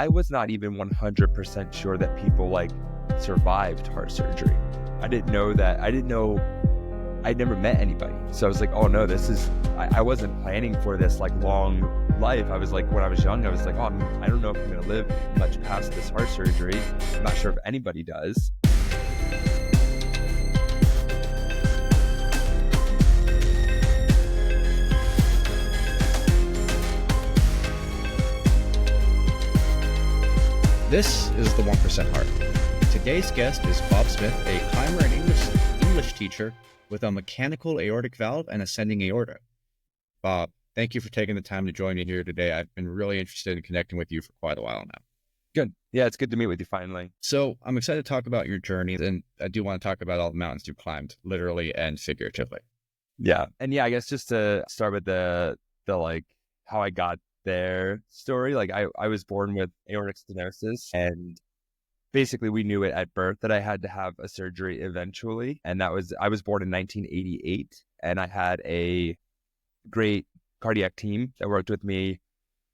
I was not even 100% sure that people like survived heart surgery. I didn't know that. I didn't know. I'd never met anybody. So I was like, oh no, I wasn't planning for this like long life. I was like, when I was young, I was like, oh, I don't know if I'm going to live much past this heart surgery. I'm not sure if anybody does. This is the 1% Heart. Today's guest is Bob Smith, a climber and English teacher with a mechanical aortic valve and ascending aorta. Bob, thank you for taking the time to join me here today. I've been really interested in connecting with you for quite a while now. Good. Yeah, it's good to meet with you finally. So I'm excited to talk about your journey, and I do want to talk about all the mountains you've climbed, literally and figuratively. Yeah. And yeah, I guess just to start with the like how I got there story, like I was born with aortic stenosis, and basically we knew it at birth that I had to have a surgery eventually. And I was born in 1988, and I had a great cardiac team that worked with me,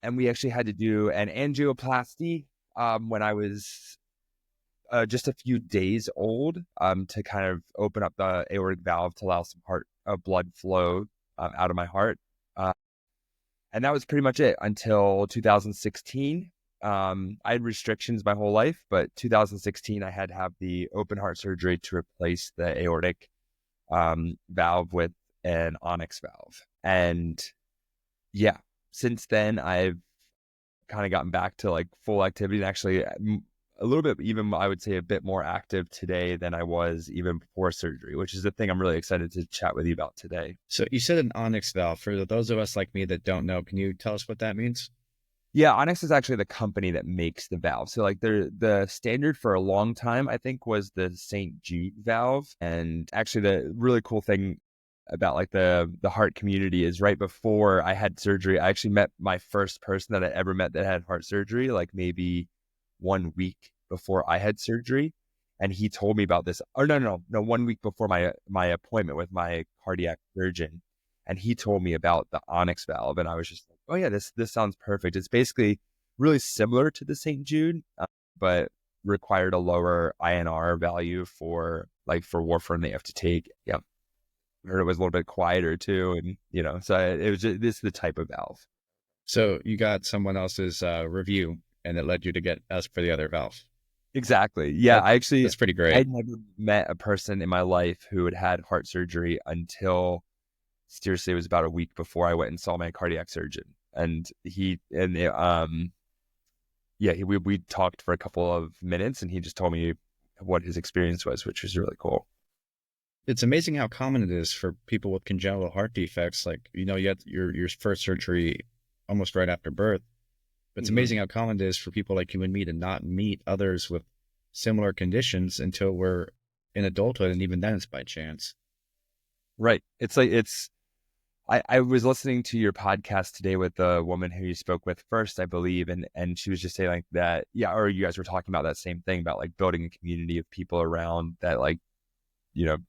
and we actually had to do an angioplasty when I was just a few days old to kind of open up the aortic valve to allow some blood flow out of my heart. And that was pretty much it until 2016. I had restrictions my whole life, but 2016, I had to have the open heart surgery to replace the aortic valve with an Onyx valve. And yeah, since then, I've kind of gotten back to like full activity, and actually a little bit, even I would say a bit more active today than I was even before surgery, which is the thing I'm really excited to chat with you about today. So you said an Onyx valve. For those of us like me that don't know, can you tell us what that means? Yeah, Onyx is actually the company that makes the valve. So like the standard for a long time, I think, was the St. Jude valve. And actually the really cool thing about like the heart community is right before I had surgery, I actually met my first person that I ever met that had heart surgery, like maybe 1 week before I had surgery. And he told me about this. Oh, no, 1 week before my appointment with my cardiac surgeon. And he told me about the Onyx valve. And I was just like, oh yeah, this sounds perfect. It's basically really similar to the St. Jude, but required a lower INR value for warfarin they have to take. Yeah. I heard it was a little bit quieter too. And, so it was just, this is the type of valve. So you got someone else's review, and it led you to ask for the other valve. Exactly. Yeah. That's pretty great. I'd never met a person in my life who had heart surgery until seriously, it was about a week before I went and saw my cardiac surgeon. And we talked for a couple of minutes, and he just told me what his experience was, which was really cool. It's amazing how common it is for people with congenital heart defects. Like, you had your first surgery almost right after birth. But it's amazing how common it is for people like you and me to not meet others with similar conditions until we're in adulthood. And even then it's by chance. Right. I was listening to your podcast today with the woman who you spoke with first, I believe. And she was just saying like that. Yeah. Or you guys were talking about that same thing about like building a community of people around that, like,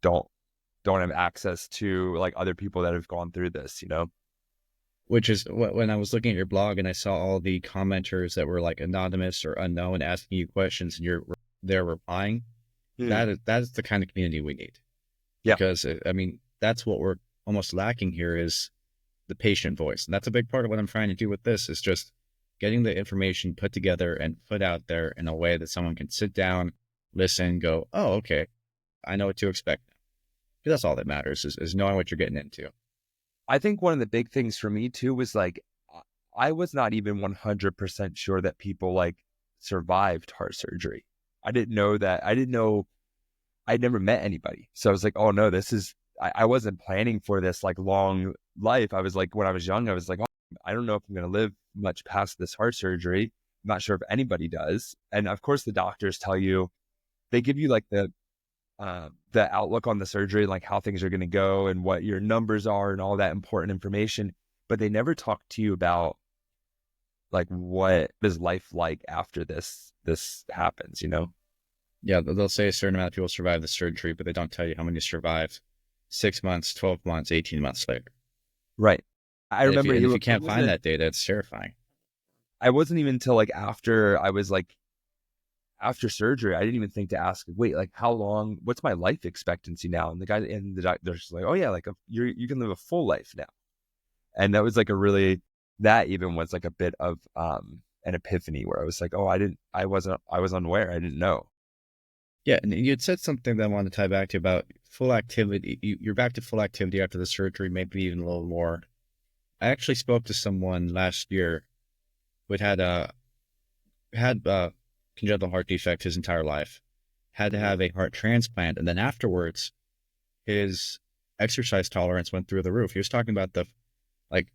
don't have access to like other people that have gone through this, Which is when I was looking at your blog and I saw all the commenters that were like anonymous or unknown asking you questions, and you're there replying. That is the kind of community we need. Yeah. Because I mean, that's what we're almost lacking here, is the patient voice. And that's a big part of what I'm trying to do with this, is just getting the information put together and put out there in a way that someone can sit down, listen, go, oh, okay, I know what to expect. Because that's all that matters, is knowing what you're getting into. I think one of the big things for me too was like, I was not even 100% sure that people like survived heart surgery. I didn't know that. I'd never met anybody. So I was like, oh no, I wasn't planning for this like long life. I was like, when I was young, I was like, oh, I don't know if I'm going to live much past this heart surgery. I'm not sure if anybody does. And of course the doctors tell you, they give you like the outlook on the surgery, like how things are going to go and what your numbers are and all that important information. But they never talk to you about like what is life like after this happens, Yeah, they'll say a certain amount of people survive the surgery, but they don't tell you how many survive 6 months, 12 months, 18 months later. Right. I remember if you can't find that data, it's terrifying. I wasn't even until like after I was like after surgery, I didn't even think to ask, wait, like how long, what's my life expectancy now? And the doctor's like, oh yeah, like you can live a full life now. And that was like a really, that even was like a bit of an epiphany where I was like, oh, I was unaware. I didn't know. Yeah, and you had said something that I wanted to tie back to about full activity. You're back to full activity after the surgery, maybe even a little more. I actually spoke to someone last year who had congenital heart defect his entire life, had to have a heart transplant, and then afterwards, his exercise tolerance went through the roof. He was talking about like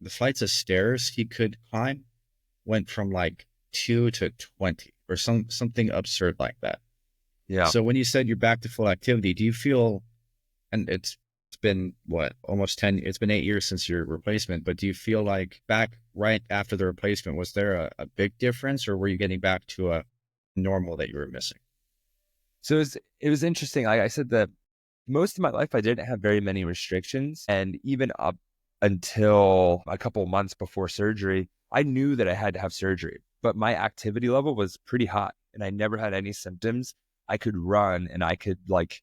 the flights of stairs he could climb went from like 2 to 20 or something absurd like that. Yeah. So when you said you're back to full activity, do you feel, and it's been what, almost 10, it's been 8 years since your replacement, but do you feel like back right after the replacement, was there a big difference, or were you getting back to a normal that you were missing? So it was interesting. Like I said, that most of my life, I didn't have very many restrictions. And even up until a couple of months before surgery, I knew that I had to have surgery, but my activity level was pretty high and I never had any symptoms. I could run and I could like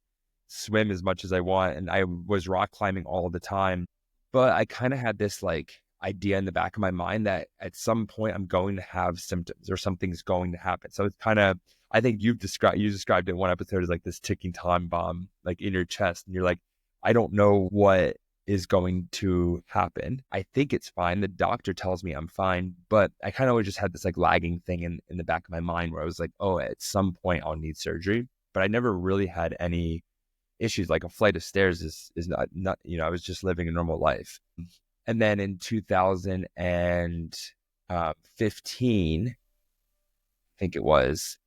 swim as much as I want. And I was rock climbing all the time. But I kind of had this like idea in the back of my mind that at some point I'm going to have symptoms or something's going to happen. So it's kind of, I think you described it in one episode as like this ticking time bomb, like in your chest. And you're like, I don't know what is going to happen. I think it's fine. The doctor tells me I'm fine, but I kind of always just had this like lagging thing in the back of my mind where I was like, oh, at some point I'll need surgery. But I never really had any issues. Like a flight of stairs is not, I was just living a normal life. And then in 2015, I think it was,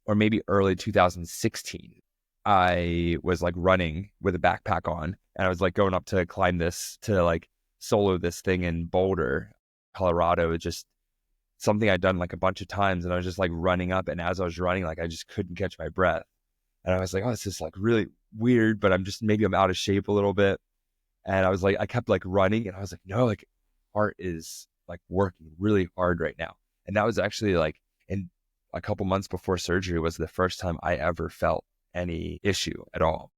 or maybe early 2016, I was like running with a backpack on and I was like going up to climb this, to like solo this thing in Boulder, Colorado. It's just something I'd done like a bunch of times. And I was just like running up. And as I was running, like I just couldn't catch my breath. And I was like, oh, this is like really weird, but maybe I'm out of shape a little bit. And I was like, I kept like running and I was like, no, like heart is like working really hard right now. And that was actually like in a couple months before surgery was the first time I ever felt any issue at all.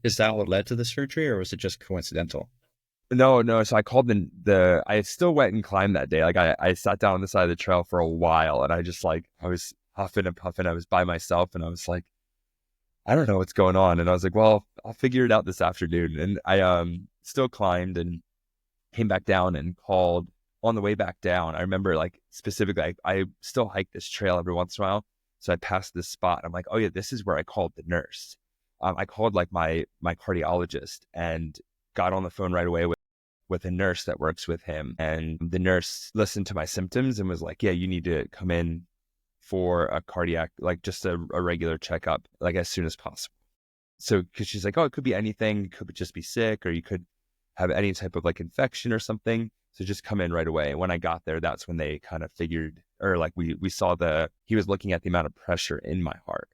Is that what led to the surgery, or was it just coincidental? No. So I called I still went and climbed that day. Like I sat down on the side of the trail for a while and I just like, I was huffing and puffing. I was by myself and I was like, I don't know what's going on. And I was like, well, I'll figure it out this afternoon. And I still climbed and came back down and called on the way back down. I remember like specifically, I still hike this trail every once in a while. So I passed this spot. I'm like, oh yeah, this is where I called the nurse. I called like my cardiologist and got on the phone right away with a nurse that works with him. And the nurse listened to my symptoms and was like, yeah, you need to come in for a cardiac, like just a regular checkup, like as soon as possible. So, cause she's like, oh, it could be anything. You could just be sick or you could have any type of like infection or something. So just come in right away. And when I got there, that's when they kind of figured, or like we saw he was looking at the amount of pressure in my heart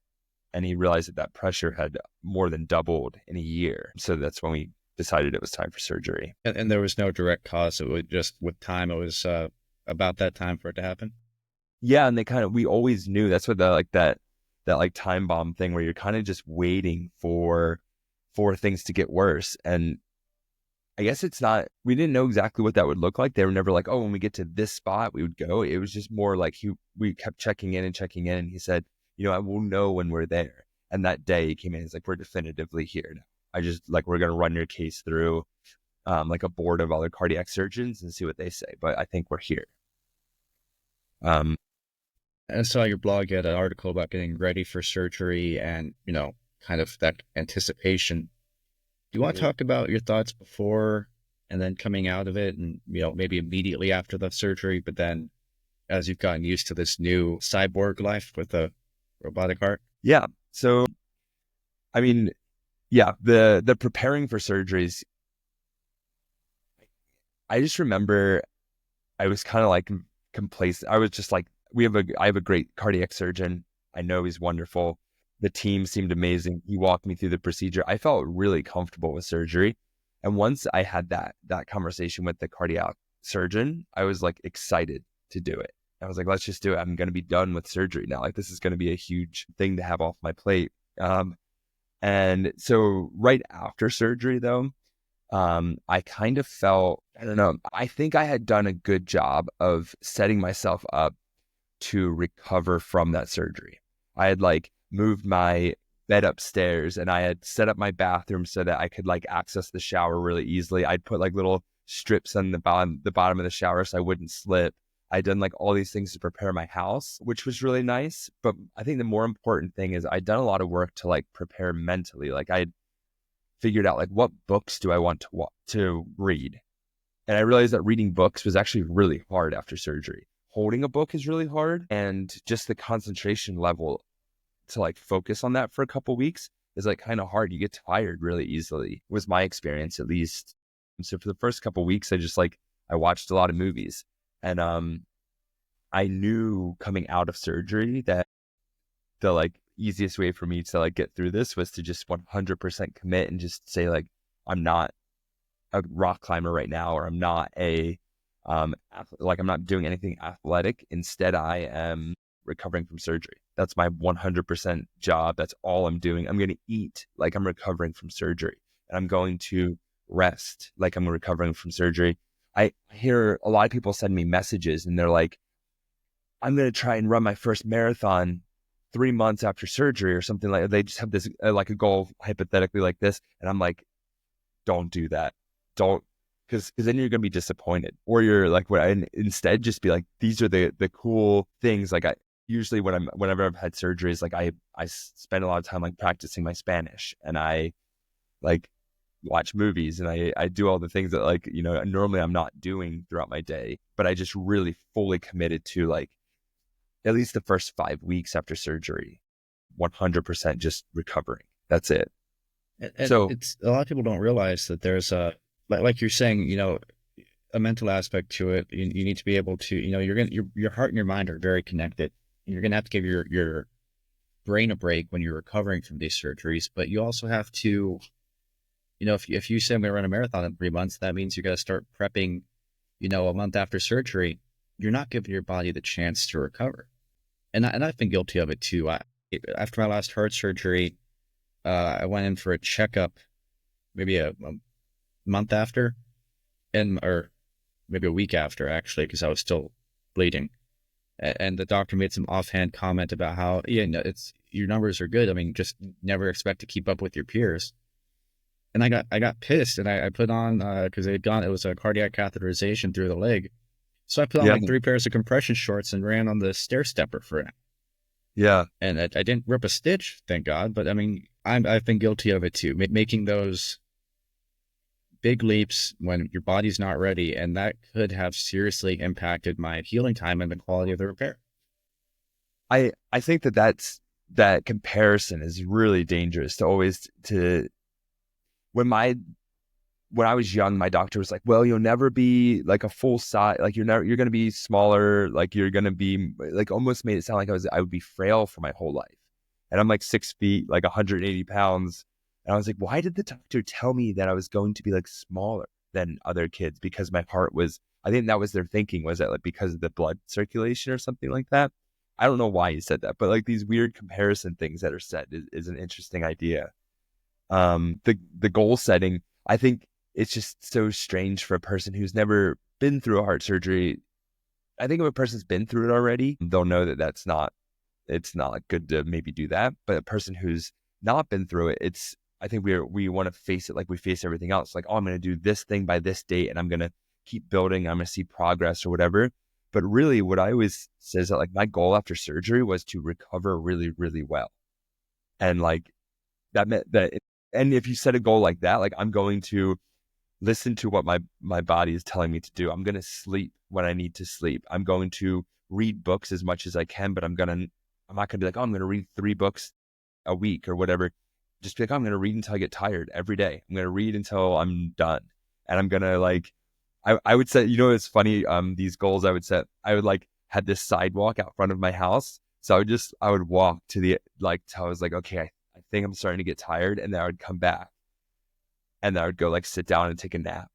and he realized that pressure had more than doubled in a year. So that's when we decided it was time for surgery. And there was no direct cause. It was just with time, it was about that time for it to happen. Yeah. And we always knew that's what that like time bomb thing where you're kind of just waiting for things to get worse. And I guess we didn't know exactly what that would look like. They were never like, oh, when we get to this spot, we would go. It was just more like we kept checking in. And he said, I will know when we're there. And that day he came in, he's like, we're definitively here now. We're going to run your case through like a board of other cardiac surgeons and see what they say. But I think we're here. And I saw your blog, you had an article about getting ready for surgery and, kind of that anticipation. Do you want to talk about your thoughts before and then coming out of it and, maybe immediately after the surgery, but then as you've gotten used to this new cyborg life with a robotic heart? Yeah. So, I mean, yeah, the preparing for surgeries, I just remember I was kind of like complacent. I was just like, I have a great cardiac surgeon. I know he's wonderful. The team seemed amazing. He walked me through the procedure. I felt really comfortable with surgery. And once I had that conversation with the cardiac surgeon, I was like excited to do it. I was like, let's just do it. I'm going to be done with surgery now. Like, this is going to be a huge thing to have off my plate. And so right after surgery, though, I kind of felt, I don't know, I think I had done a good job of setting myself up to recover from that surgery. I had like moved my bed upstairs and I had set up my bathroom so that I could like access the shower really easily. I'd put like little strips on the bottom of the shower so I wouldn't slip. I'd done like all these things to prepare my house, which was really nice. But I think the more important thing is I'd done a lot of work to like prepare mentally. Like I'd figured out like what books do I want to read. And I realized that reading books was actually really hard after surgery. Holding a book is really hard. And just the concentration level to like focus on that for a couple weeks is like kind of hard. You get tired really easily, was my experience at least. And so for the first couple weeks, I watched a lot of movies. And I knew coming out of surgery that the like easiest way for me to like get through this was to just 100% commit and just say like, I'm not a rock climber right now, or I'm not I'm not doing anything athletic. Instead, I am recovering from surgery. That's my 100% job. That's all I'm doing. I'm going to eat like I'm recovering from surgery, and I'm going to rest like I'm recovering from surgery. I hear a lot of people send me messages and they're like, I'm going to try and run my first marathon 3 months after surgery or something like that. They just have this like a goal hypothetically like this. And I'm like, don't do that. Don't, because then you're going to be disappointed, or you're like, instead just be like, these are the cool things. Like usually whenever I've had surgeries, like I spend a lot of time like practicing my Spanish, and I like watch movies, and I do all the things that like, normally I'm not doing throughout my day, but I just really fully committed to like at least the first 5 weeks after surgery, 100% just recovering. That's it. And So it's a lot of people don't realize that there's like you're saying, a mental aspect to it. You need to be able to, your heart and your mind are very connected. You're going to have to give your brain a break when you're recovering from these surgeries, but you also have to, if you say I'm going to run a marathon in 3 months, that means you got to start prepping, a month after surgery. You're not giving your body the chance to recover. And I've been guilty of it too. After my last heart surgery, I went in for a checkup, maybe a month after, or maybe a week after, actually, because I was still bleeding. And the doctor made some offhand comment about how, your numbers are good. I mean, just never expect to keep up with your peers. And I got pissed, and I put on, because it was a cardiac catheterization through the leg. So I put on like 3 pairs of compression shorts and ran on the stair stepper for it. Yeah. And I didn't rip a stitch, thank God. But I mean, I've been guilty of it too, making those big leaps when your body's not ready. And that could have seriously impacted my healing time and the quality of the repair. I think that comparison is really dangerous to always when I was young, my doctor was like, well, you'll never be like a full size, like you're going to be smaller, like you're going to be like, almost made it sound like I would be frail for my whole life. And I'm like 6 feet, like 180 pounds. And I was like, why did the doctor tell me that I was going to be like smaller than other kids? Because my heart was, I think that was their thinking, was that like because of the blood circulation or something like that. I don't know why he said that, but like these weird comparison things that are said is an interesting idea. The goal setting, I think, it's just so strange for a person who's never been through a heart surgery. I think if a person's been through it already, they'll know that it's not good to maybe do that. But a person who's not been through it, I think we want to face it like we face everything else. Like, oh, I'm going to do this thing by this date, and I'm going to keep building. I'm going to see progress or whatever. But really, what I always say is that like my goal after surgery was to recover really, really well. And like that meant that, and if you set a goal like that, like I'm going to listen to what my body is telling me to do. I'm going to sleep when I need to sleep. I'm going to read books as much as I can, but I'm not going to be like, oh, I'm going to read 3 books a week or whatever. Just be like, oh, I'm going to read until I get tired every day. I'm going to read until I'm done. And I'm going to like, I would say, it's funny. These goals I would set, I would like had this sidewalk out front of my house. So I would walk to till I was like, okay, I think I'm starting to get tired. And then I would come back. And I would go like sit down and take a nap.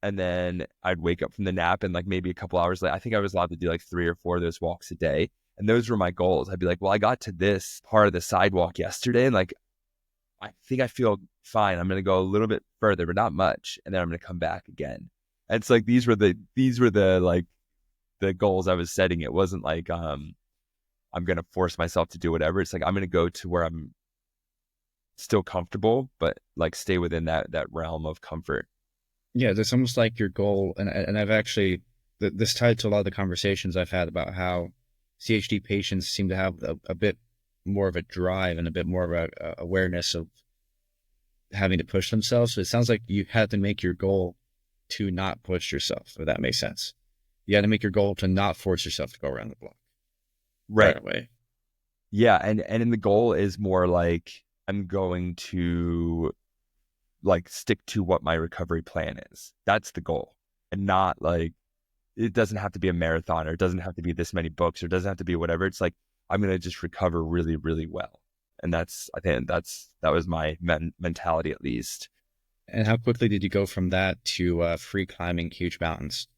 and then I'd wake up from the nap, and like maybe a couple hours later, I think I was allowed to do like 3 or 4 of those walks a day. And those were my goals. I'd be like, well, I got to this part of the sidewalk yesterday, and like, I think I feel fine. I'm going to go a little bit further, but not much. And then I'm going to come back again. And it's like, these were the like the goals I was setting. It wasn't like, I'm going to force myself to do whatever. It's like, I'm going to go to where I'm still comfortable, but like stay within that realm of comfort. Yeah, it's almost like your goal, and I've actually, this tied to a lot of the conversations I've had about how CHD patients seem to have a bit more of a drive and a bit more of a awareness of having to push themselves. So it sounds like you had to make your goal to not push yourself, if that makes sense. You had to make your goal to not force yourself to go around the block right away. Yeah. And then the goal is more like, I'm going to like stick to what my recovery plan is. That's the goal. And not like, it doesn't have to be a marathon, or it doesn't have to be this many books, or it doesn't have to be whatever. It's like, I'm going to just recover really, really well. And I think that was my mentality, at least. And how quickly did you go from that to free climbing huge mountains?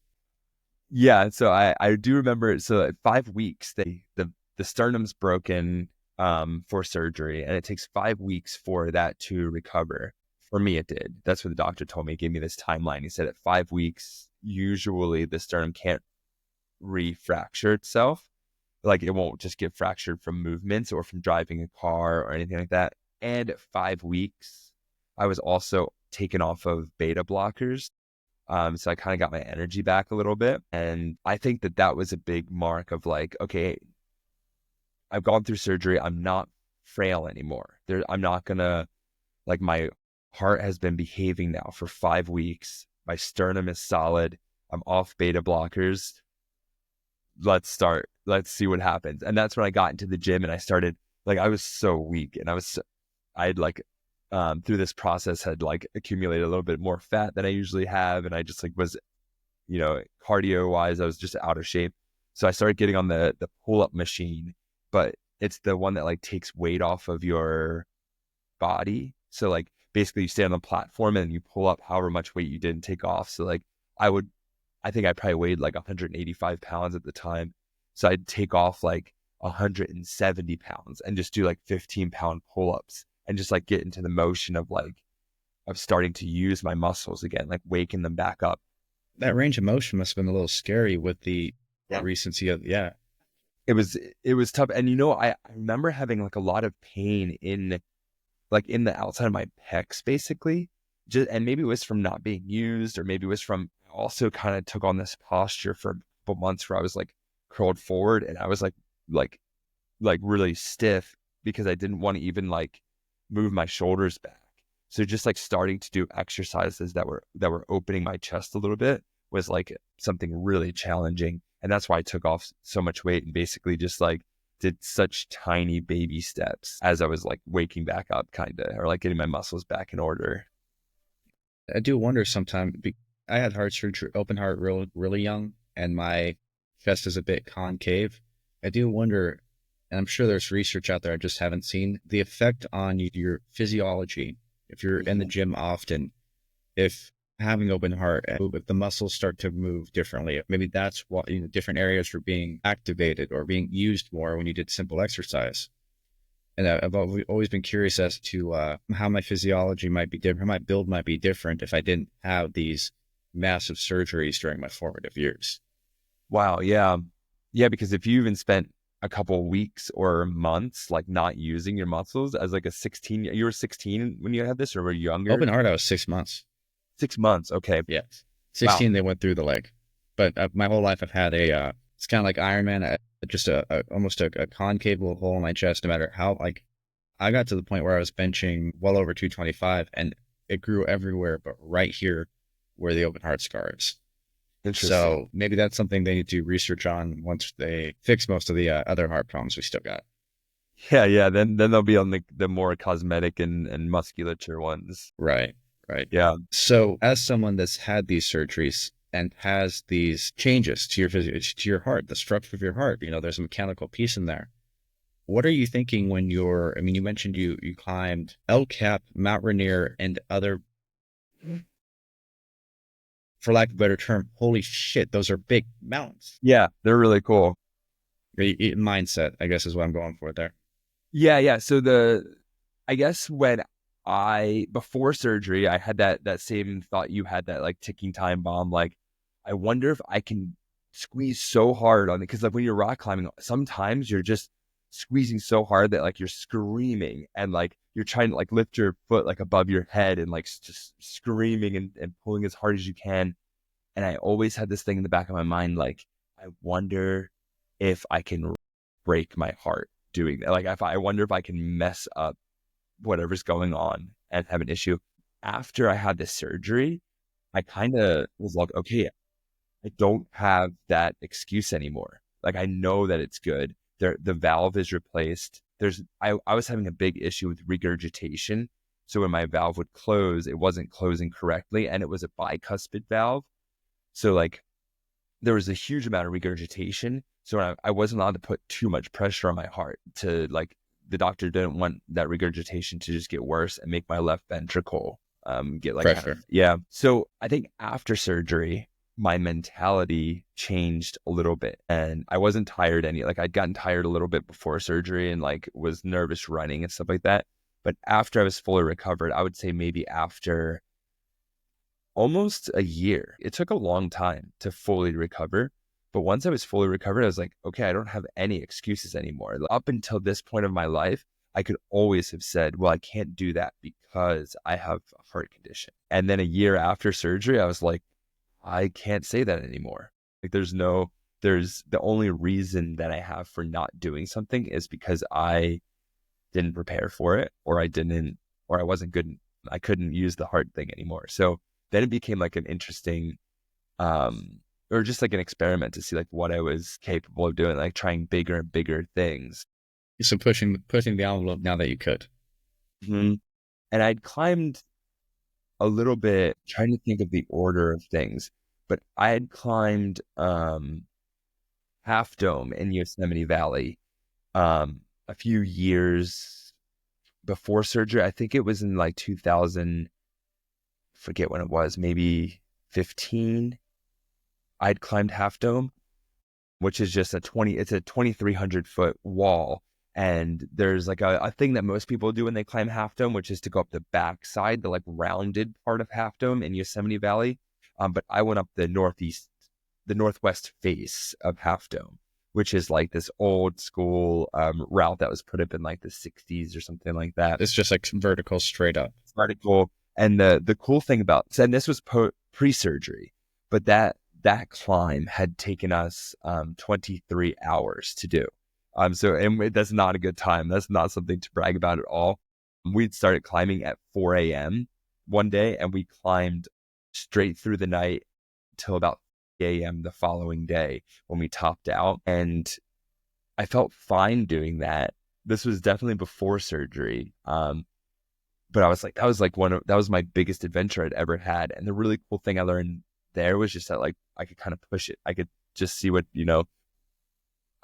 Yeah. So I do remember, so at 5 weeks, the sternum's broken for surgery, and it takes 5 weeks for that to recover. For me, it did. That's what the doctor told me. He gave me this timeline. He said at 5 weeks, usually the sternum can't refracture itself. Like, it won't just get fractured from movements or from driving a car or anything like that. And at 5 weeks, I was also taken off of beta blockers. So I kind of got my energy back a little bit. And I think that was a big mark of like, okay, I've gone through surgery. I'm not frail anymore. I'm not gonna, like, my heart has been behaving now for 5 weeks. My sternum is solid. I'm off beta blockers. Let's start. Let's see what happens. And that's when I got into the gym, and I started, like, I was so weak, and I'd like, through this process had like accumulated a little bit more fat than I usually have. And I just like was, cardio wise, I was just out of shape. So I started getting on the pull-up machine, but it's the one that like takes weight off of your body. So like basically you stay on the platform and you pull up however much weight you didn't take off. So like I think I probably weighed like 185 pounds at the time. So I'd take off like 170 pounds and just do like 15-pound pull-ups and just like get into the motion of starting to use my muscles again, like waking them back up. That range of motion must have been a little scary with the recency of, It was tough. And I remember having like a lot of pain in the outside of my pecs, basically. And maybe it was from not being used, or maybe it was from, I also kind of took on this posture for a couple months where I was like curled forward, and I was like really stiff because I didn't want to even like move my shoulders back. So just like starting to do exercises that were opening my chest a little bit was like something really challenging. And that's why I took off so much weight, and basically just like did such tiny baby steps as I was like waking back up, kind of, or like getting my muscles back in order. I do wonder sometimes, I had heart surgery, open heart, really young, and my chest is a bit concave. I do wonder, and I'm sure there's research out there I just haven't seen, the effect on your physiology. If you're in the gym often, if having open heart, if the muscles start to move differently, if maybe that's what, different areas were being activated or being used more when you did simple exercise. And I've always been curious as to how my physiology might be different, how my build might be different if I didn't have these massive surgeries during my formative years. Wow. Yeah. Yeah. Because if you even spent a couple weeks or months like not using your muscles as like you were 16 when you had this, or were you younger? Open heart, I was 6 months. 6 months. Okay. Yeah. 16, wow. They went through the leg. But my whole life I've had it's kind of like Iron Man, just almost a concave little hole in my chest, no matter how, like, I got to the point where I was benching well over 225, and it grew everywhere, but right here where the open heart scar is. Interesting. So maybe that's something they need to do research on once they fix most of the other heart problems we still got. Yeah. Yeah. Then they'll be on the more cosmetic and musculature ones. Right. Yeah. So as someone that's had these surgeries and has these changes to your heart, the structure of your heart, there's a mechanical piece in there. What are you thinking when you mentioned you climbed El Cap, Mount Rainier, and other for lack of a better term, holy shit, those are big mountains. Yeah, they're really cool. Mindset, I guess, is what I'm going for there. Yeah. So I guess before surgery, I had that same thought you had, that like ticking time bomb. Like, I wonder if I can squeeze so hard on it. Cause like when you're rock climbing, sometimes you're just squeezing so hard that like you're screaming, and like you're trying to like lift your foot like above your head, and like just screaming and pulling as hard as you can. And I always had this thing in the back of my mind, like, I wonder if I can break my heart doing that. Like, I wonder if I can mess up whatever's going on and have an issue. After I had this surgery, I kind of was like, okay, I don't have that excuse anymore. Like, I know that it's good. The valve is replaced. I was having a big issue with regurgitation. So when my valve would close, it wasn't closing correctly, and it was a bicuspid valve. So like there was a huge amount of regurgitation. So I wasn't allowed to put too much pressure on my heart, to like, the doctor didn't want that regurgitation to just get worse and make my left ventricle get like Pressure. yeah. So I think after surgery, my mentality changed a little bit, and I wasn't tired like I'd gotten tired a little bit before surgery and like was nervous running and stuff like that. But after I was fully recovered, I would say maybe after almost a year. It took a long time to fully recover. But once I was fully recovered, I was like, okay, I don't have any excuses anymore. Up until this point of my life, I could always have said, well, I can't do that because I have a heart condition. And then a year after surgery, I was like, I can't say that anymore. Like, there's the only reason that I have for not doing something is because I didn't prepare for it, or I wasn't good. I couldn't use the heart thing anymore. So then it became like an interesting, or just like an experiment to see like what I was capable of doing, like trying bigger and bigger things. So pushing the envelope now that you could. Mm-hmm. And I'd climbed a little bit, trying to think of the order of things, but I had climbed Half Dome in Yosemite Valley a few years before surgery. I think it was in like 2000. Forget when it was, maybe 15. I'd climbed Half Dome, which is just it's a 2,300 foot wall. And there's like a thing that most people do when they climb Half Dome, which is to go up the backside, the like rounded part of Half Dome in Yosemite Valley. But I went up the northwest face of Half Dome, which is like this old school route that was put up in like the 60s or something like that. It's just like vertical, straight up. Vertical. And the cool thing about, and this was pre-surgery, but that climb had taken us 23 hours to do. And that's not a good time. That's not something to brag about at all. We'd started climbing at 4 a.m. one day, and we climbed straight through the night till about 3 a.m. the following day when we topped out. And I felt fine doing that. This was definitely before surgery. But I was like, that was my biggest adventure I'd ever had. And the really cool thing I learned there was just that like I could kind of push it. I could just see what,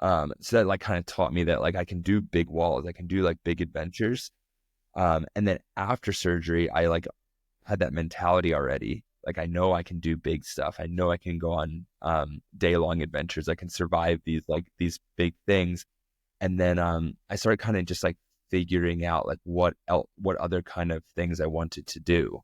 so that like kind of taught me that like I can do big walls. I can do like big adventures. And then after surgery, I like had that mentality already. Like, I know I can do big stuff. I know I can go on day-long adventures. I can survive these big things. And then I started kind of just like figuring out like what other kind of things I wanted to do.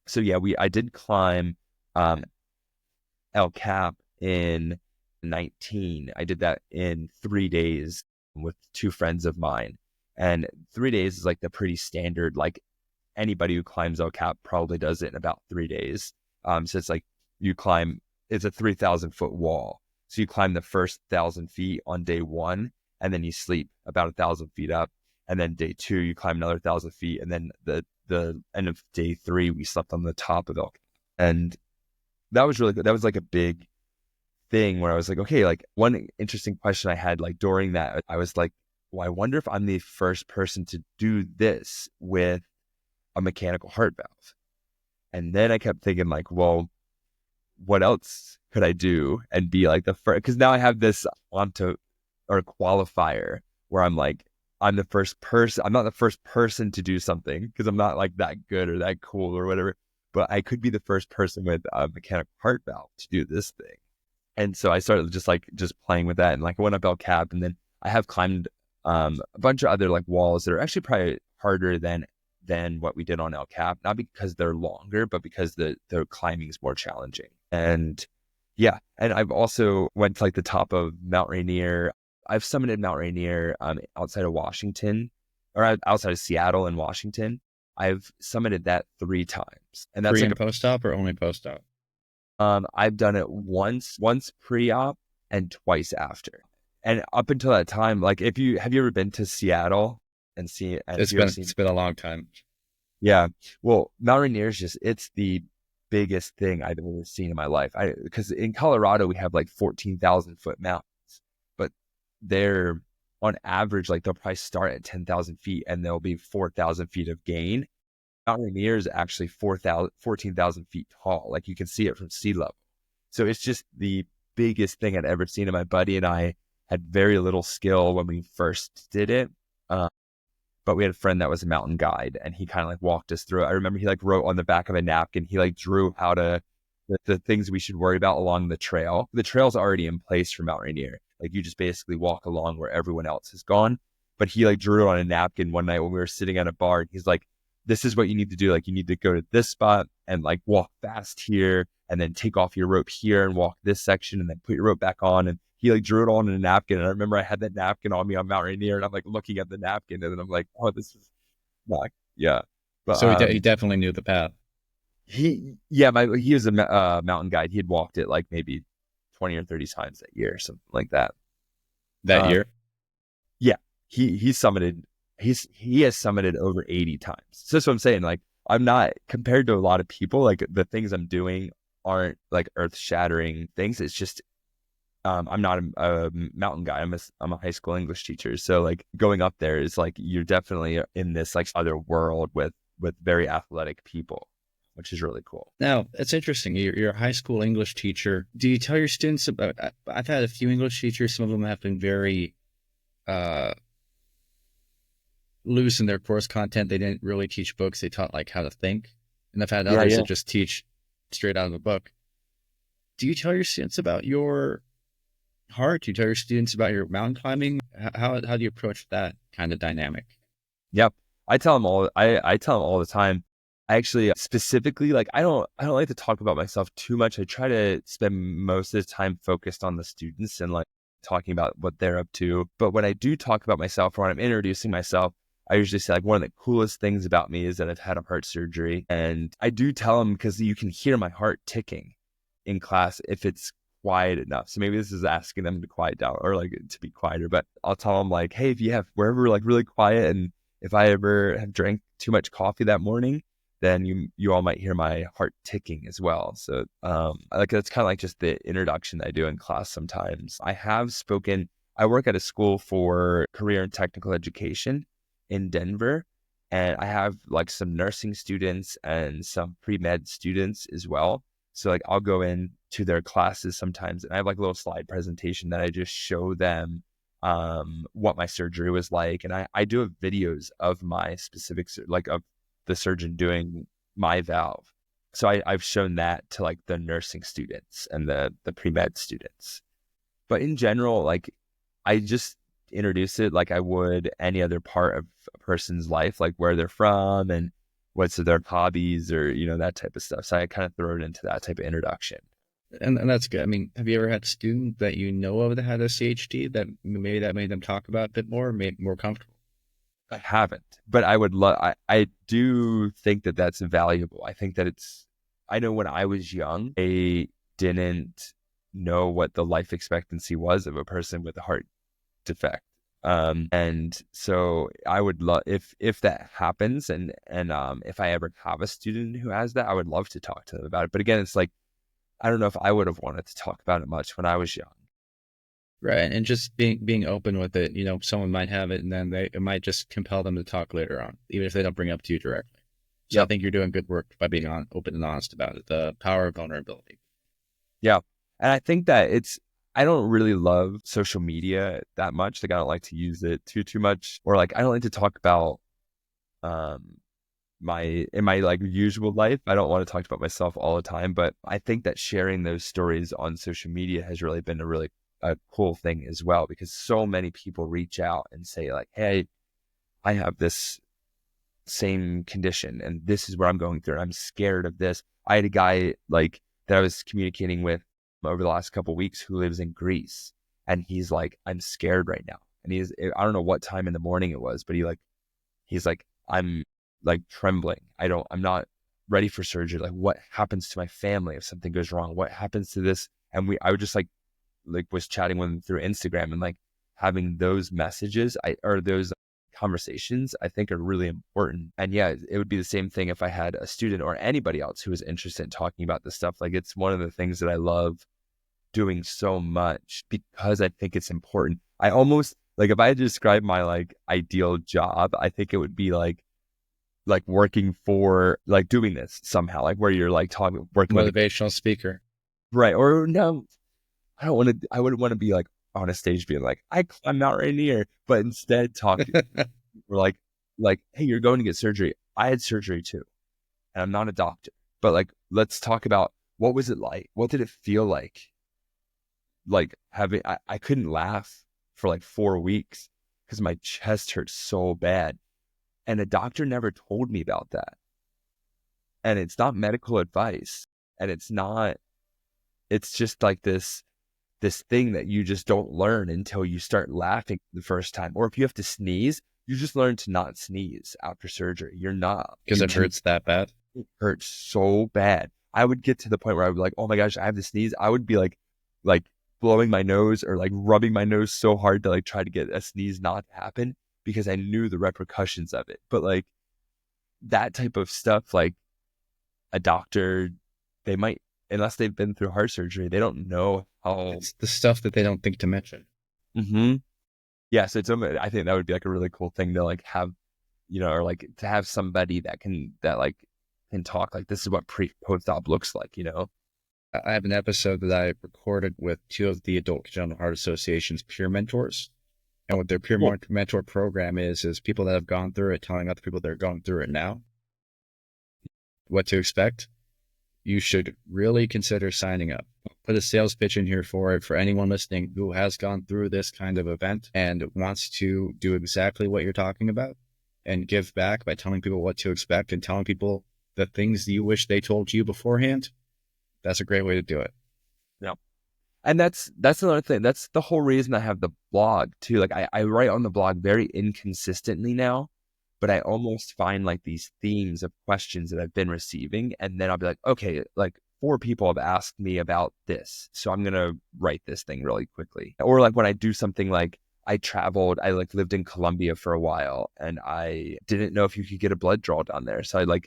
So yeah, I did climb El Cap in 19. I did that in 3 days with two friends of mine. And 3 days is like the pretty standard, like anybody who climbs El Cap probably does it in about 3 days. So it's like it's a 3,000 foot wall. So you climb the first 1,000 feet on day one, and then you sleep about 1,000 feet up. And then day two, you climb another 1,000 feet. And then the end of day three, we slept on the top of El Cap. And that was really good. That was like a big thing where I was like, okay, like one interesting question I had like during that, I was like, well, I wonder if I'm the first person to do this with a mechanical heart valve. And then I kept thinking like, well, what else could I do and be like the first? Because now I have this qualifier where I'm like, I'm the first person. I'm not the first person to do something because I'm not like that good or that cool or whatever. but I could be the first person with a mechanical heart valve to do this thing. And so I started just playing with that, and like I went up El Cap, and then I have climbed a bunch of other like walls that are actually probably harder than what we did on El Cap, not because they're longer, but because the climbing is more challenging. And yeah, and I've also went to like the top of Mount Rainier. I've summited Mount Rainier outside of Washington, or outside of Seattle and Washington. I've summited that 3 times, and that's Pre like and post-op or only post-op? I've done it once pre-op and twice after. And up until that time, like have you ever been to Seattle and It's been a long time. Yeah. Well, Mount Rainier is it's the biggest thing I've ever seen in my life. Because in Colorado we have like 14,000 foot mountains, but they're on average, like they'll probably start at 10,000 feet and there'll be 4,000 feet of gain. Mount Rainier is actually 14,000 feet tall. Like you can see it from sea level. So it's just the biggest thing I'd ever seen. And my buddy and I had very little skill when we first did it. But we had a friend that was a mountain guide, and he kind of like walked us through it. I remember he like wrote on the back of a napkin, he like drew how to, the things we should worry about along the trail. The trail's already in place for Mount Rainier. Like you just basically walk along where everyone else has gone. But he like drew it on a napkin one night when we were sitting at a bar, and he's like, this is what you need to do. Like you need to go to this spot and like walk fast here, and then take off your rope here and walk this section, and then put your rope back on. And he like drew it on in a napkin. And I remember I had that napkin on me on Mount Rainier, and I'm like looking at the napkin, and then I'm like, oh, this is not, yeah. But So he definitely knew the path. he was a mountain guide. He had walked it like maybe 20 or 30 times that year, something like that. That year? Yeah. He summited, he has summited over 80 times. So that's what I'm saying. Like I'm not, compared to a lot of people, like the things I'm doing aren't like earth shattering things. It's just, I'm not a mountain guy. I'm a high school English teacher. So like going up there is like, you're definitely in this like other world with very athletic people, which is really cool. Now, it's interesting. You're a high school English teacher. Do you tell your students about, I've had a few English teachers. Some of them have been very loose in their course content. They didn't really teach books. They taught like how to think. And I've had others that just teach straight out of the book. Do you tell your students about your heart? Do you tell your students about your mountain climbing? How do you approach that kind of dynamic? Yep. I tell them all, I tell them all the time. I actually specifically, like, I don't like to talk about myself too much. I try to spend most of the time focused on the students and like talking about what they're up to. But when I do talk about myself or when I'm introducing myself, I usually say like one of the coolest things about me is that I've had a heart surgery. And I do tell them because you can hear my heart ticking in class if it's quiet enough. So maybe this is asking them to quiet down or like to be quieter, but I'll tell them like, hey, if you have wherever like really quiet, and if I ever have drank too much coffee that morning, then you all might hear my heart ticking as well. So like that's kind of like just the introduction that I do in class sometimes. I work at a school for career and technical education in Denver, and I have like some nursing students and some pre-med students as well. So like I'll go in to their classes sometimes, and I have like a little slide presentation that I just show them what my surgery was like. And I do have videos of my specific, like of the surgeon doing my valve. So I've shown that to like the nursing students and the pre-med students. But in general, like I just introduce it like I would any other part of a person's life, like where they're from and what's their hobbies or, that type of stuff. So I kind of throw it into that type of introduction. And that's good. I mean, have you ever had a student that you know of that had a CHD that made them talk about it a bit more, made more comfortable? I haven't, but I would love, I do think that that's valuable. I think that I know when I was young, I didn't know what the life expectancy was of a person with a heart defect. And so I would love, if that happens and if I ever have a student who has that, I would love to talk to them about it. But again, it's like, I don't know if I would have wanted to talk about it much when I was young. Right. And just being open with it, someone might have it and then it might just compel them to talk later on, even if they don't bring it up to you directly. So I think you're doing good work by being open and honest about it, the power of vulnerability. Yeah. And I think that I don't really love social media that much. Like I don't like to use it too much, or like I don't like to talk about in my like usual life. I don't want to talk about myself all the time, but I think that sharing those stories on social media has really been a cool thing as well, because so many people reach out and say like, hey, I have this same condition and this is what I'm going through. I'm scared of this. I had a guy like that I was communicating with over the last couple of weeks who lives in Greece, and he's like, I'm scared right now. And I don't know what time in the morning it was, but he's like, I'm like trembling. I'm not ready for surgery. Like, what happens to my family if something goes wrong? What happens to this? And I would just like was chatting with him through Instagram, and like having those messages or those conversations, I think are really important. And yeah, it would be the same thing if I had a student or anybody else who was interested in talking about this stuff. Like, it's one of the things that I love doing so much because I think it's important. I almost like, if I had to describe my like ideal job, I think it would be like working for like doing this somehow, like where you're like working motivational speaker. Right. Or no, I wouldn't want to be like on a stage being like, I'm Mount Rainier, but instead talking we're like, hey, you're going to get surgery. I had surgery too, and I'm not a doctor, but like, let's talk about what was it like? What did it feel like? Like having, I couldn't laugh for like 4 weeks because my chest hurt so bad. And a doctor never told me about that. And it's not medical advice. And it's just like this thing that you just don't learn until you start laughing the first time. Or if you have to sneeze, you just learn to not sneeze after surgery. You're not. Because it hurts that bad? It hurts so bad. I would get to the point where I would be like, oh my gosh, I have to sneeze. I would be like blowing my nose or like rubbing my nose so hard to like try to get a sneeze not to happen, because I knew the repercussions of it. But like that type of stuff, like a doctor, they might, unless they've been through heart surgery, they don't know how. It's the stuff that they don't think to mention. Mm-hmm. Yeah. So I think that would be like a really cool thing to like have, or like to have somebody that can talk like, this is what post-op looks like, I have an episode that I recorded with 2 of the Adult Congenital Heart Association's peer mentors. And what their peer mentor program is people that have gone through it telling other people that are going through it now what to expect. You should really consider signing up. Put a sales pitch in here for it for anyone listening who has gone through this kind of event and wants to do exactly what you're talking about and give back by telling people what to expect and telling people the things that you wish they told you beforehand. That's a great way to do it. Yeah. And that's another thing. That's the whole reason I have the blog too. Like I write on the blog very inconsistently now, but I almost find like these themes of questions that I've been receiving. And then I'll be like, okay, like 4 people have asked me about this, so I'm going to write this thing really quickly. Or like when I do something like I lived in Colombia for a while, and I didn't know if you could get a blood draw down there. So I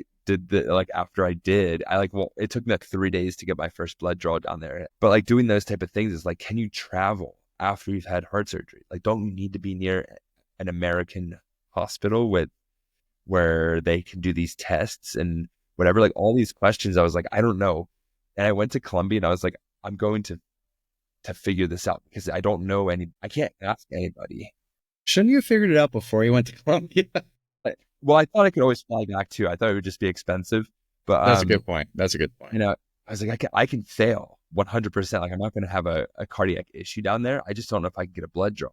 after I did, it took me like 3 days to get my first blood draw down there. But like doing those type of things is like, can you travel after you've had heart surgery? Like, don't you need to be near an American hospital where they can do these tests and whatever? Like all these questions, I was like, I don't know. And I went to Colombia and I was like, I'm going to figure this out because I don't know I can't ask anybody. Shouldn't you have figured it out before you went to Colombia? Well, I thought I could always fly back too. I thought it would just be expensive, but that's a good point. I was like, I can fail 100%. Like, I'm not going to have a cardiac issue down there. I just don't know if I can get a blood draw,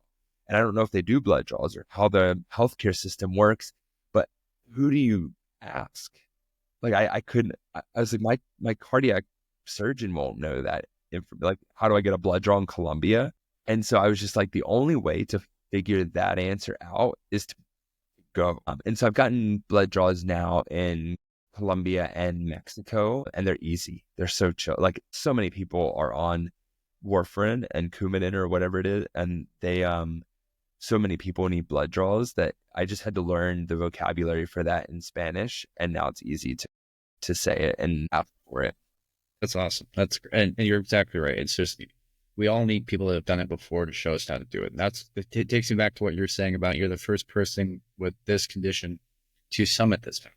and I don't know if they do blood draws or how the healthcare system works. But who do you ask? Like, I couldn't. I was like, my cardiac surgeon won't know that. Like, how do I get a blood draw in Colombia? And so I was just like, the only way to figure that answer out is to go. And so I've gotten blood draws now in Colombia and Mexico, and they're easy. They're so chill. Like, so many people are on warfarin and Coumadin or whatever it is, and they so many people need blood draws that I just had to learn the vocabulary for that in Spanish, and now it's easy to say it and ask for it. That's awesome. That's and you're exactly right. It's just, we all need people that have done it before to show us how to do it. And it takes me back to what you're saying about you're the first person with this condition to summit this mountain.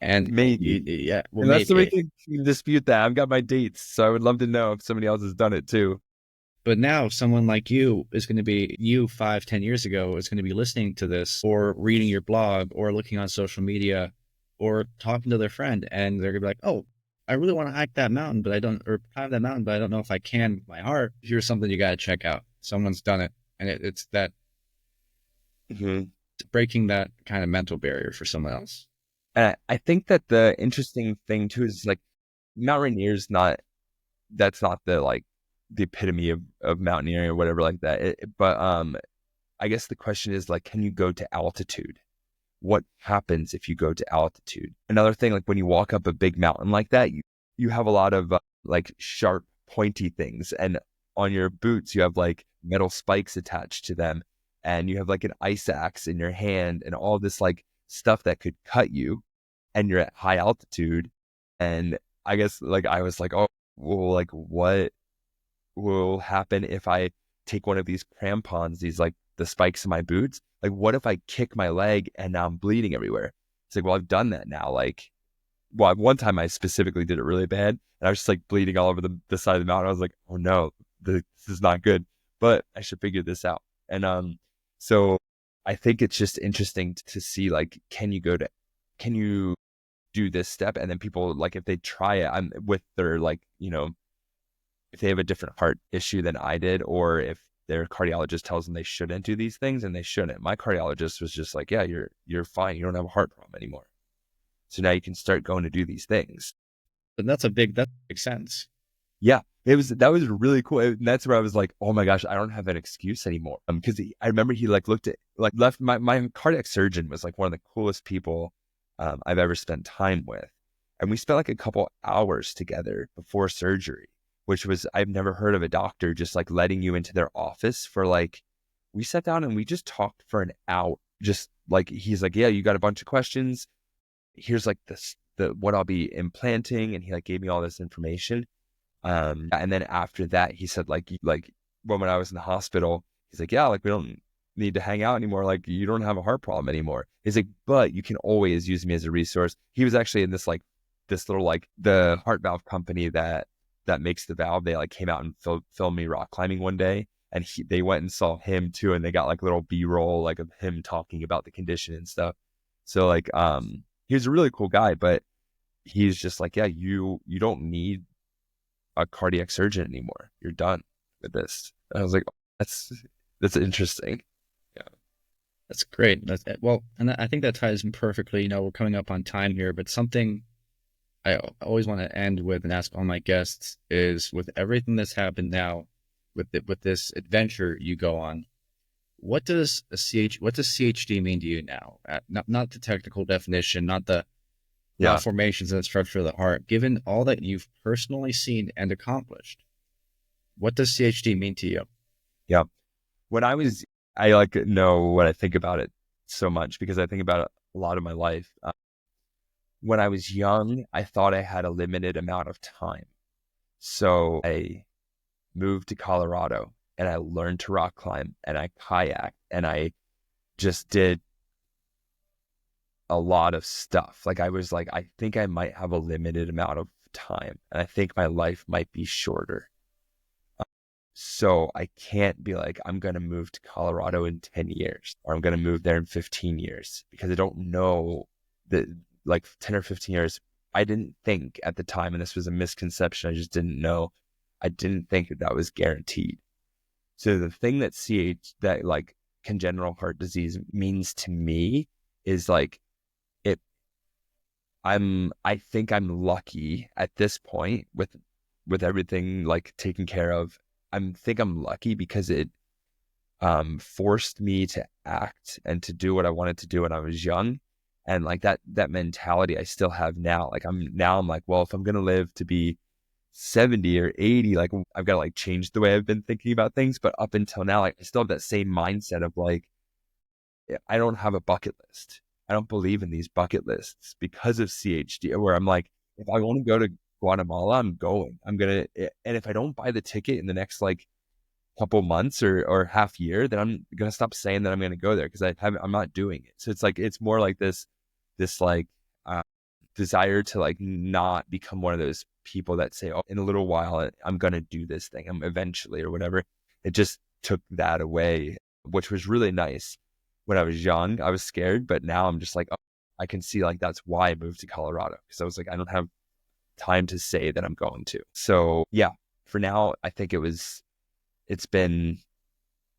And maybe, yeah. Well, and that's the way we can dispute that. I've got my dates, so I would love to know if somebody else has done it too. But now someone like you is going to be, 5-10 years ago is going to be listening to this or reading your blog or looking on social media or talking to their friend, and they're gonna be like, "Oh, I really want to hike that mountain, but I don't, or climb that mountain, but I don't know if I can with my heart." Here's something you got to check out. Someone's done it, and it's that hmm breaking that kind of mental barrier for someone else. And I think that the interesting thing too is like Mount Rainier is not, that's not the like the epitome of mountaineering or whatever like that. But I guess the question is like, can you go to altitude? What happens if you go to altitude? Another thing, like when you walk up a big mountain like that, you have a lot of like sharp, pointy things, and on your boots you have like metal spikes attached to them, and you have like an ice axe in your hand, and all this like stuff that could cut you, and you're at high altitude. And I guess like I was like, oh, well, like what will happen if I take one of these crampons, these like the spikes in my boots? Like, what if I kick my leg and now I'm bleeding everywhere? It's like, well, I've done that now. Like, well, one time I specifically did it really bad, and I was just like bleeding all over the side of the mountain. I was like, oh no, this is not good, but I should figure this out. And so I think it's just interesting to see like, can you do this step? And then people like, if they try it, I'm with their like, if they have a different heart issue than I did, or if their cardiologist tells them they shouldn't do these things, and they shouldn't. My cardiologist was just like, yeah, you're fine. You don't have a heart problem anymore. So now you can start going to do these things. But that makes sense. Yeah, that was really cool. And that's where I was like, oh my gosh, I don't have an excuse anymore. Because I remember he like looked at like left my cardiac surgeon was like one of the coolest people I've ever spent time with, and we spent like a couple hours together before surgery, which was, I've never heard of a doctor just like letting you into their office for like, we sat down and we just talked for an hour. Just like, he's like, yeah, you got a bunch of questions. Here's like what I'll be implanting. And he like gave me all this information. And then after that, he said like when I was in the hospital, he's like, yeah, like we don't need to hang out anymore. Like you don't have a heart problem anymore. He's like, but you can always use me as a resource. He was actually in this little, like the heart valve company that makes the valve. They like came out and filmed me rock climbing one day, and they went and saw him too. And they got like little B-roll, like of him talking about the condition and stuff. So like, he was a really cool guy, but he's just like, yeah, you don't need a cardiac surgeon anymore. You're done with this. And I was like, oh, that's interesting. Yeah. That's great. Well, and I think that ties in perfectly. We're coming up on time here, but something I always want to end with and ask all my guests is, with everything that's happened now, with this adventure you go on, what does CHD mean to you now? Not the technical definition, not the malformations and the structure of the heart. Given all that you've personally seen and accomplished, what does CHD mean to you? Yeah. I like know when I think about it so much, because I think about it a lot of my life. When I was young, I thought I had a limited amount of time. So I moved to Colorado and I learned to rock climb and I kayaked and I just did a lot of stuff. Like I was like, I think I might have a limited amount of time, and I think my life might be shorter. So I can't be like, I'm going to move to Colorado in 10 years, or I'm going to move there in 15 years, because I don't know that like 10 or 15 years. I didn't think at the time, and this was a misconception, I just didn't know. I didn't think that was guaranteed. So the thing that like congenital heart disease means to me is like, I think I'm lucky at this point with everything like taken care of. think I'm lucky because it forced me to act and to do what I wanted to do when I was young. And like that mentality I still have now. Like I'm like, well, if I'm going to live to be 70 or 80, like I've got to like change the way I've been thinking about things. But up until now, like I still have that same mindset of like, I don't have a bucket list. I don't believe in these bucket lists because of CHD, where I'm like, if I want to go to Guatemala, I'm going. And if I don't buy the ticket in the next like couple months or half year, then I'm going to stop saying that I'm going to go there, because I'm not doing it. So it's like, it's more like this like desire to like not become one of those people that say, oh, in a little while, I'm going to do this thing. I'm eventually or whatever. It just took that away, which was really nice. When I was young, I was scared, but now I'm just like, oh, I can see like that's why I moved to Colorado, because I was like, I don't have time to say that I'm going to. So yeah, for now, I think it's been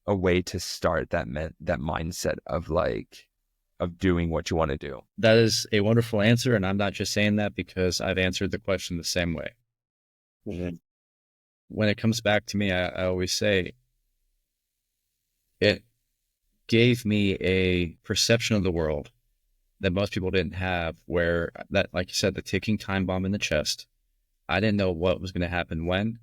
a way to start that mindset of like, of doing what you want to do. That is a wonderful answer. And I'm not just saying that because I've answered the question the same way. Mm-hmm. When it comes back to me, I always say it gave me a perception of the world that most people didn't have, where that, like you said, the ticking time bomb in the chest, I didn't know what was going to happen when.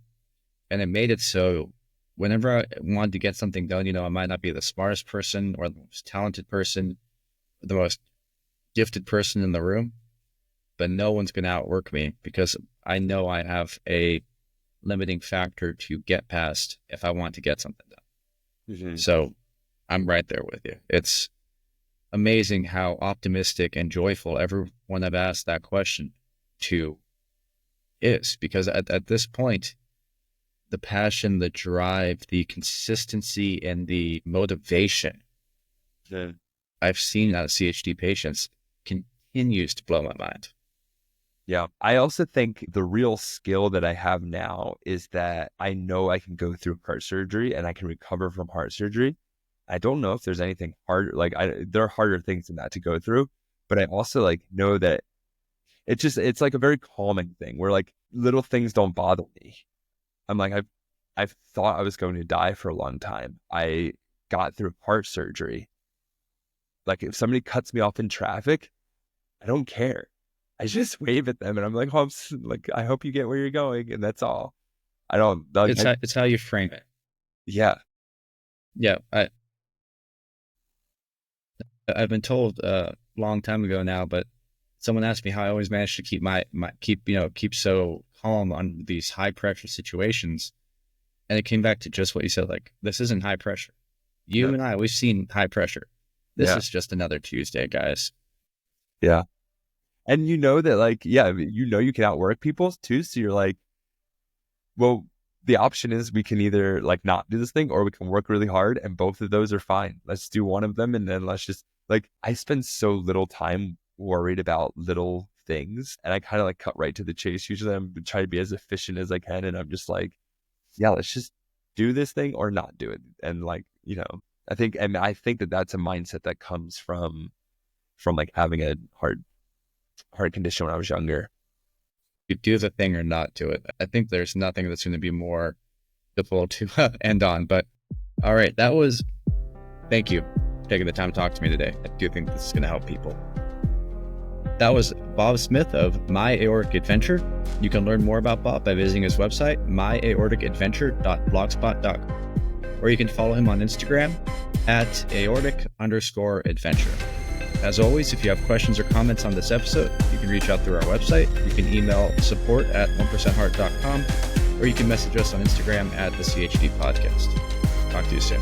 And it made it so whenever I wanted to get something done, you know, I might not be the smartest person or the most talented person, or the most gifted person in the room, but no one's going to outwork me because I know I have a limiting factor to get past if I want to get something done. Mm-hmm. So I'm right there with you. It's amazing how optimistic and joyful everyone I've asked that question to is, because at this point, the passion, the drive, the consistency, and the motivation I've seen out of CHD patients continues to blow my mind. Yeah. I also think the real skill that I have now is that I know I can go through heart surgery and I can recover from heart surgery. I don't know if there's anything harder. Like there are harder things than that to go through, but I also like know that it's like a very calming thing where like little things don't bother me. I'm like, I've thought I was going to die for a long time. I got through heart surgery. Like if somebody cuts me off in traffic, I don't care. I just wave at them and I'm like, oh, I hope you get where you're going. And that's all. I don't. Like, it's how you frame it. Yeah. Yeah. I've been told a long time ago now, but someone asked me how I always managed to keep so calm on these high pressure situations. And it came back to just what you said, like, this isn't high pressure. You and I, we've seen high pressure. This is just another Tuesday, guys. Yeah. And you know that, like, you can outwork people too. So you're like, well, the option is we can either like not do this thing or we can work really hard, and both of those are fine. Let's do one of them. And then let's just like, I spend so little time worried about little things, and I kind of like cut right to the chase. Usually I'm trying to be as efficient as I can. And I'm just like, yeah, let's just do this thing or not do it. And like, you know, I think that that's a mindset that comes from like having a heart condition when I was younger. You do the thing or not do it. I think there's nothing that's going to be more difficult to end on. But all right, thank you for taking the time to talk to me today. I do think this is going to help people. That was Bob Smith of My Aortic Adventure. You can learn more about Bob by visiting his website, myaorticadventure.blogspot.com, or you can follow him on Instagram at aortic_adventure. As always, if you have questions or comments on this episode, you can reach out through our website. You can email support@1percentheart.com, or you can message us on Instagram at the CHD Podcast. Talk to you soon.